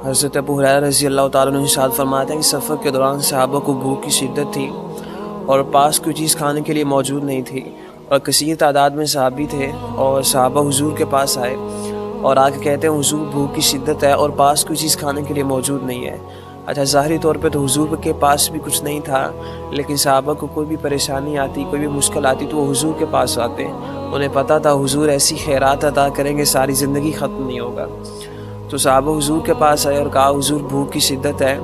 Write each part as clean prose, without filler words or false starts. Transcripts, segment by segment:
حضرت ابو ہریرہ رضی اللہ تعالیٰ عنہ ارشاد فرماتے ہیں کہ سفر کے دوران صحابہ کو بھوک کی شدت تھی اور پاس کوئی چیز کھانے کے لیے موجود نہیں تھی، اور کثیر تعداد میں صحابی تھے، اور صحابہ حضور کے پاس آئے اور آ کے کہتے ہیں حضور بھوک کی شدت ہے اور پاس کوئی چیز کھانے کے لیے موجود نہیں ہے۔ اچھا، ظاہری طور پہ تو حضور کے پاس بھی کچھ نہیں تھا، لیکن صحابہ کو کوئی بھی پریشانی آتی، کوئی بھی مشکل آتی تو وہ حضور کے پاس آتے، انہیں پتہ تھا حضور ایسی خیرات عطا کریں گے ساری زندگی ختم نہیں ہوگا۔ تو صحابہ حضور کے پاس آئے اور کہا حضور بھوک کی شدت ہے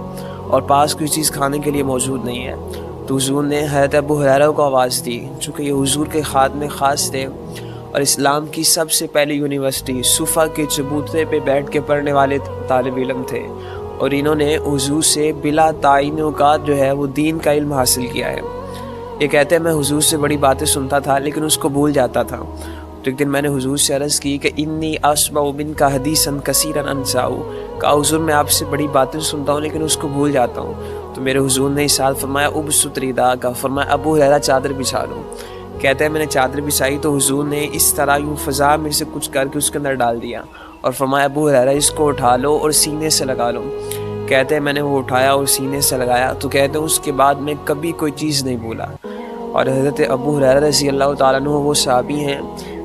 اور پاس کوئی چیز کھانے کے لیے موجود نہیں ہے۔ تو حضور نے حضرت ابو ہریرہ کو آواز دی، چونکہ یہ حضور کے خادم خاص تھے اور اسلام کی سب سے پہلی یونیورسٹی صفا کے چبوترے پہ بیٹھ کے پڑھنے والے طالب علم تھے، اور انہوں نے حضور سے بلا تعین اوقات جو ہے وہ دین کا علم حاصل کیا ہے۔ یہ کہتے ہیں میں حضور سے بڑی باتیں سنتا تھا لیکن اس کو بھول جاتا تھا، تو ایک دن میں نے حضور سے عرض کی کہ انی اسمع منک حدیثا کثیرا انساہ، کہا حضور میں آپ سے بڑی باتیں سنتا ہوں لیکن اس کو بھول جاتا ہوں۔ تو میرے حضور نے ارشاد فرمایا ابسط رداءک، فرمایا ابو ہریرہ چادر بچھا لو۔ کہتے ہیں میں نے چادر بچھائی تو حضور نے اس طرح یوں فضا میں سے کچھ کر کے اس کے اندر ڈال دیا اور فرمایا ابو ہریرہ اس کو اٹھا لو اور سینے سے لگا لو۔ کہتے ہیں میں نے وہ اٹھایا اور سینے سے لگایا، تو کہتے ہیں اس کے بعد میں کبھی کوئی چیز نہیں بھولا۔ اور حضرت ابو ہریرہ رضی اللہ تعالیٰ عنہ وہ صحابی ہیں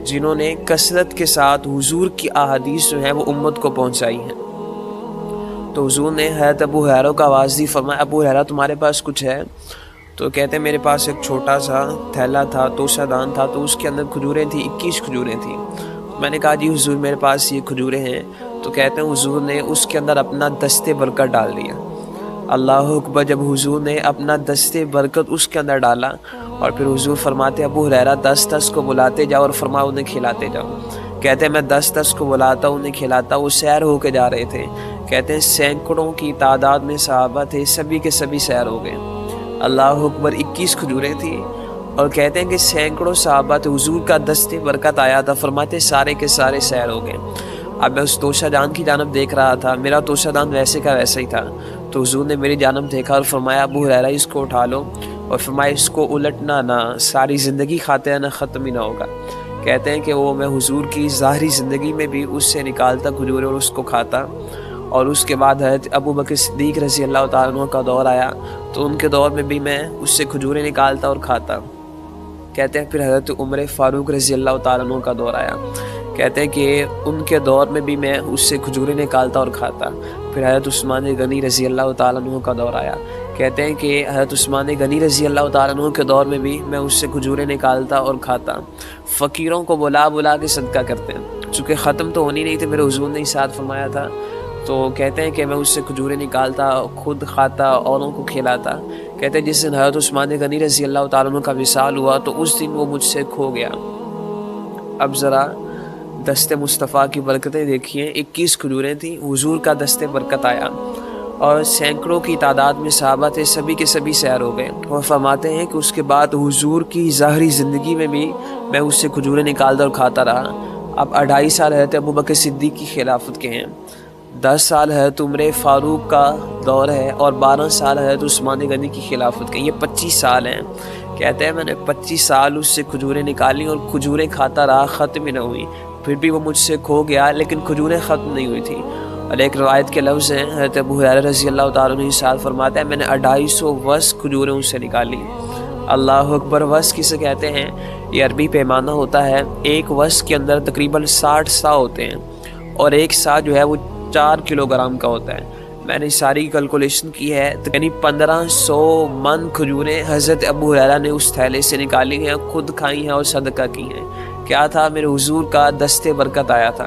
جنہوں نے کثرت کے ساتھ حضور کی احادیث جو ہیں وہ امت کو پہنچائی ہیں۔ تو حضور نے حضرت ابو ہریرہ کو آواز دی، فرمایا ابو ہریرہ تمہارے پاس کچھ ہے؟ تو کہتے ہیں میرے پاس ایک چھوٹا سا تھیلا تھا، توشہ دان تھا، تو اس کے اندر کھجوریں تھیں، 21 کھجوریں تھیں۔ میں نے کہا جی حضور میرے پاس یہ کھجوریں ہیں، تو کہتے ہیں حضور نے اس کے اندر اپنا دست برکت ڈال دیا۔ اللہ اکبر، جب حضور نے اپنا دست برکت اس کے اندر ڈالا اور پھر حضور فرماتے ابو ہریرہ 10 کو بلاتے جاؤ اور فرماؤ انہیں کھلاتے جاؤ۔ کہتے ہیں میں 10 کو بلاتا انہیں کھلاتا، وہ سیر ہو کے جا رہے تھے۔ کہتے ہیں سینکڑوں کی تعداد میں صحابہ تھے، سبھی کے سبھی سیر ہو گئے۔ اللہ اکبر، 21 کھجوریں تھیں اور کہتے ہیں کہ سینکڑوں صحابہ تھے، حضور کا دست برکت آیا تھا، فرماتے سارے کے سارے سیر ہو گئے۔ اب میں اس توشہ دان کی جانب دیکھ رہا تھا، میرا توشہ دان ویسے کا ویسا ہی تھا، تو حضور نے میری جانب دیکھا اور فرمایا ابو ہریرہ اس کو اٹھا لو، اور فرمایا اس کو الٹنا نہ، ساری زندگی کھاتے رہنا، ختم ہی نہ ہوگا۔ کہتے ہیں کہ وہ میں حضور کی ظاہری زندگی میں بھی اس سے نکالتا کھجورے اور اس کو کھاتا، اور اس کے بعد حضرت ابو بکر صدیق رضی اللہ تعالیٰ عنہ کا دور آیا تو ان کے دور میں بھی میں اس سے کھجورے نکالتا اور کھاتا۔ کہتے ہیں پھر حضرت عمر فاروق رضی اللہ تعالیٰ عنہ کا دور آیا، کہتے ہیں کہ ان کے دور میں بھی میں اس سے کھجوریں نکالتا اور کھاتا۔ پھر حضرت عثمان غنی رضی اللہ تعالیٰ عنہ کا دور آیا، کہتے ہیں کہ حضرت عثمان غنی رضی اللہ تعالیٰ عنہ کے دور میں بھی میں اس سے کھجوریں نکالتا اور کھاتا۔ فقیروں کو بلا بلا کے صدقہ کرتے ہیں، چونکہ ختم تو ہونی نہیں تھی، میرے حضور نے ارشاد فرمایا تھا، تو کہتے ہیں کہ میں اس سے کھجوریں نکالتا، خود کھاتا، اوروں کو کھلاتا۔ کہتے ہیں جس دن حضرت عثمان غنی رضی اللہ تعالیٰ عنہ کا وصال ہوا تو اس دن وہ مجھ سے کھو گیا۔ اب ذرا دست مصطفیٰ کی برکتیں دیکھیے، 21 کھجوریں تھیں، حضور کا دست برکت آیا اور سینکڑوں کی تعداد میں صحابہ تھے، سبھی کے سبھی سیر ہو گئے۔ اور فرماتے ہیں کہ اس کے بعد حضور کی ظاہری زندگی میں بھی میں اس سے کھجوریں نکالتا اور کھاتا رہا۔ اب 2.5 سال حضرت ابو بکر صدیق کی خلافت کے ہیں، 10 سال حضرت عمر فاروق کا دور ہے اور 12 سال حضرت عثمان غنی کی خلافت کے، یہ 25 سال ہیں۔ کہتے ہیں میں نے 25 سال اس سے کھجوریں نکالی اور کھجوریں کھاتا رہا، ختم ہی نہ ہوئی۔ پھر بھی وہ مجھ سے کھو گیا لیکن کھجوریں ختم نہیں ہوئی تھیں۔ اور ایک روایت کے لفظ ہیں، حضرت ابو ہریرہ رضی اللہ تعالیٰ عنہ ارشاد فرماتا ہے میں نے 250 وس کھجوریں اس سے نکالی۔ اللہ اکبر، وس کسے کہتے ہیں؟ یہ عربی پیمانہ ہوتا ہے، ایک وس کے اندر تقریباً 60 سا ہوتے ہیں اور ایک سا جو ہے وہ 4 کلوگرام کا ہوتا ہے۔ میں نے ساری کیلکولیشن کی ہے، یعنی 1500 من کھجوریں حضرت ابو ہریرہ نے اس تھیلے سے نکالی ہیں، خود کھائی ہیں اور صدقہ کی ہیں۔ کیا تھا؟ میرے حضور کا دست برکت آیا تھا۔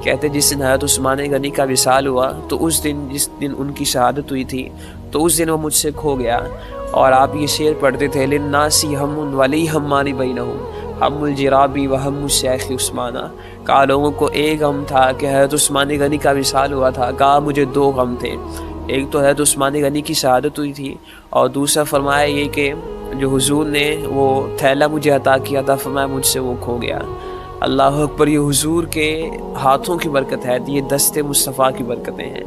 کہتے جس دن حضرت عثمان غنی کا وصال ہوا تو اس دن جس دن ان کی شہادت ہوئی تھی تو اس دن وہ مجھ سے کھو گیا، اور آپ یہ شعر پڑھتے تھے للناس ہم ولی ہمانی بینہم ہم الجرابی و ہم الشیخ عثمانہ، کہا لوگوں کو ایک غم تھا کہ حضرت عثمان غنی کا وصال ہوا تھا، کہا مجھے 2 غم تھے، ایک تو حضرت عثمان غنی کی شہادت ہوئی تھی اور دوسرا فرمایا یہ کہ جو حضور نے وہ تھیلا مجھے عطا کیا تھا، فرمایا مجھ سے وہ کھو گیا۔ اللہ اکبر، یہ حضور کے ہاتھوں کی برکت ہے، یہ دست مصطفیٰ کی برکتیں ہیں۔